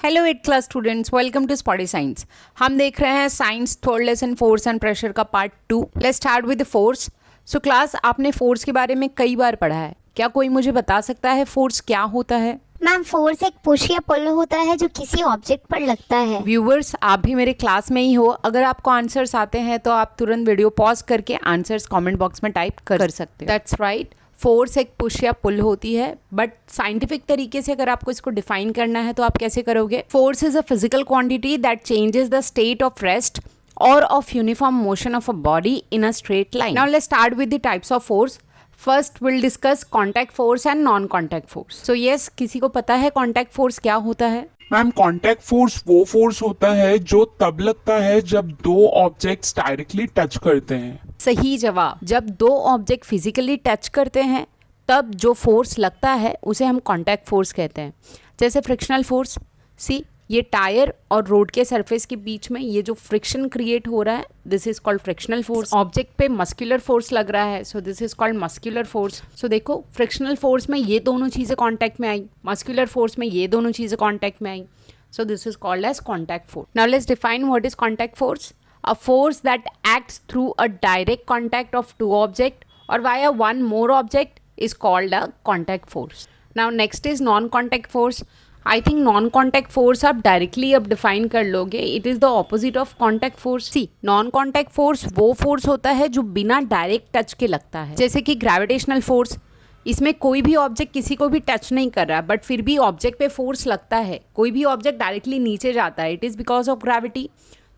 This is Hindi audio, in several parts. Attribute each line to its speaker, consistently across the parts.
Speaker 1: Hello 8th class students, welcome to Spotty Science. हम देख रहे हैं science third lesson force and pressure का part 2। Let's start with the force. So class, आपने फोर्स के बारे में कई बार पढ़ा है, क्या कोई मुझे बता सकता है फोर्स क्या होता है?
Speaker 2: मैम, फोर्स एक पुश या पुल होता है जो किसी ऑब्जेक्ट पर लगता है।
Speaker 1: व्यूअर्स, आप भी मेरे क्लास में ही हो, अगर आपको आंसर्स आते हैं तो आप तुरंत वीडियो पॉज करके आंसर्स कमेंट बॉक्स में टाइप कर सकते हो। दैट्स राइट, फोर्स एक पुश या पुल होती है, बट साइंटिफिक तरीके से अगर आपको इसको डिफाइन करना है तो आप कैसे करोगे? Force is a physical quantity that changes the state of rest or of uniform motion of a body in a straight line. Now let's start with the types of force. First we'll discuss contact force and non-contact force. So yes, किसी को पता है contact force क्या होता है?
Speaker 3: मैम, कॉन्टैक्ट फोर्स वो फोर्स होता है जो तब लगता है जब दो ऑब्जेक्ट्स डायरेक्टली टच करते हैं।
Speaker 1: सही जवाब। जब दो ऑब्जेक्ट फिजिकली टच करते हैं तब जो फोर्स लगता है उसे हम कॉन्टैक्ट फोर्स कहते हैं। जैसे फ्रिक्शनल फोर्स, सी ये टायर और रोड के सरफेस के बीच में ये जो फ्रिक्शन क्रिएट हो रहा है, this is called frictional force. Object पे मस्कुलर फोर्स लग रहा है, so this is called muscular force. So देखो, फ्रिक्शनल फोर्स में ये दोनों चीज़ें कांटेक्ट में आई, मस्कुलर फोर्स में ये दोनों चीज़ें कांटेक्ट में आई, so this is called as contact force. Now let's define what is contact force. A force that acts through a direct contact of two objects or via one more object is called a contact force. Now next is non-contact force. I think non-contact force आप directly अब define कर लोगे. It is the opposite of contact force. See, non-contact force वो force होता है जो बिना direct touch के लगता है, जैसे कि gravitational force। इसमें कोई भी ऑब्जेक्ट किसी को भी टच नहीं कर रहा, बट फिर भी ऑब्जेक्ट पे फोर्स लगता है। कोई भी ऑब्जेक्ट डायरेक्टली नीचे जाता है, it is because of gravity.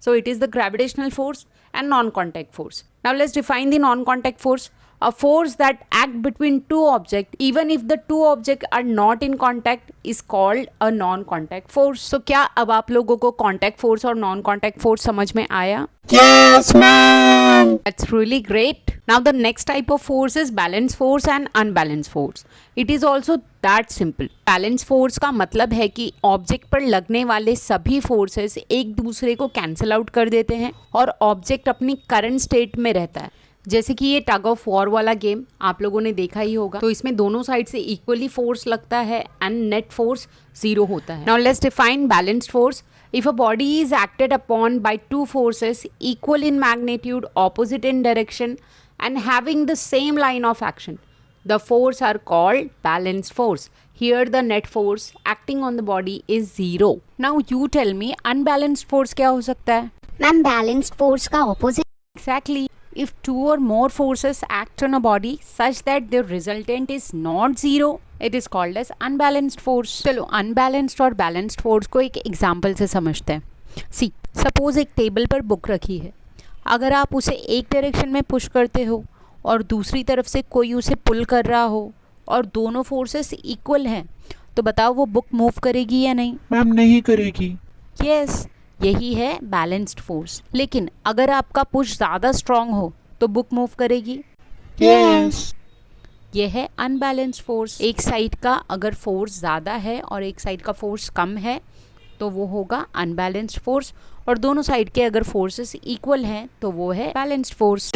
Speaker 1: So it is the gravitational force and non-contact force. Now let's define the non-contact force. A force that act between two objects, even if the two objects are not in contact, is called a non-contact force. So क्या अब आप लोगों को contact force और non-contact force समझ में आया?
Speaker 2: Yes, ma'am.
Speaker 1: That's really great. Now the next type of force is balance force and unbalanced force. It is also that simple. Balance force का मतलब है कि ऑब्जेक्ट पर लगने वाले सभी फोर्सेस एक दूसरे को कैंसिल आउट कर देते हैं और ऑब्जेक्ट अपनी करंट स्टेट में रहता है। जैसे कि ये टग ऑफ वॉर वाला गेम आप लोगों ने देखा ही होगा, तो इसमें दोनों साइड से इक्वली फोर्स लगता है एंड नेट फोर्स 0 होता है। Now let's define balanced force. If a body is acted upon by two forces equal in magnitude, opposite in direction, and having the same line of action, the force are called balanced force. Here the net force acting on the body is 0. Now you tell me, unbalanced force क्या हो सकता है?
Speaker 2: मैम, बैलेंस्ड फोर्स का opposite.
Speaker 1: Exactly. If two or more forces act on a body such that the resultant is not 0, it is called as unbalanced force. चलो, unbalanced और balanced force को एक एग्जाम्पल से समझते हैं. See, suppose एक टेबल पर बुक रखी है. अगर आप उसे एक डायरेक्शन में पुश करते हो और दूसरी तरफ से कोई उसे पुल कर रहा हो और दोनों फोर्सेस इक्वल हैं, तो बताओ वो बुक मूव करेगी या नहीं?
Speaker 3: मैम, नहीं करेगी।
Speaker 1: यस, यही है बैलेंस्ड फोर्स। लेकिन अगर आपका पुश ज़्यादा स्ट्रॉन्ग हो तो बुक मूव करेगी?
Speaker 2: यस।
Speaker 1: यह है अनबैलेंस्ड फोर्स। एक साइड का अगर फोर्स ज़्यादा है और एक साइड का फोर्स कम है तो वो होगा अनबैलेंस्ड फोर्स, और दोनों साइड के अगर फोर्सेस इक्वल हैं तो वो है बैलेंस्ड फोर्स।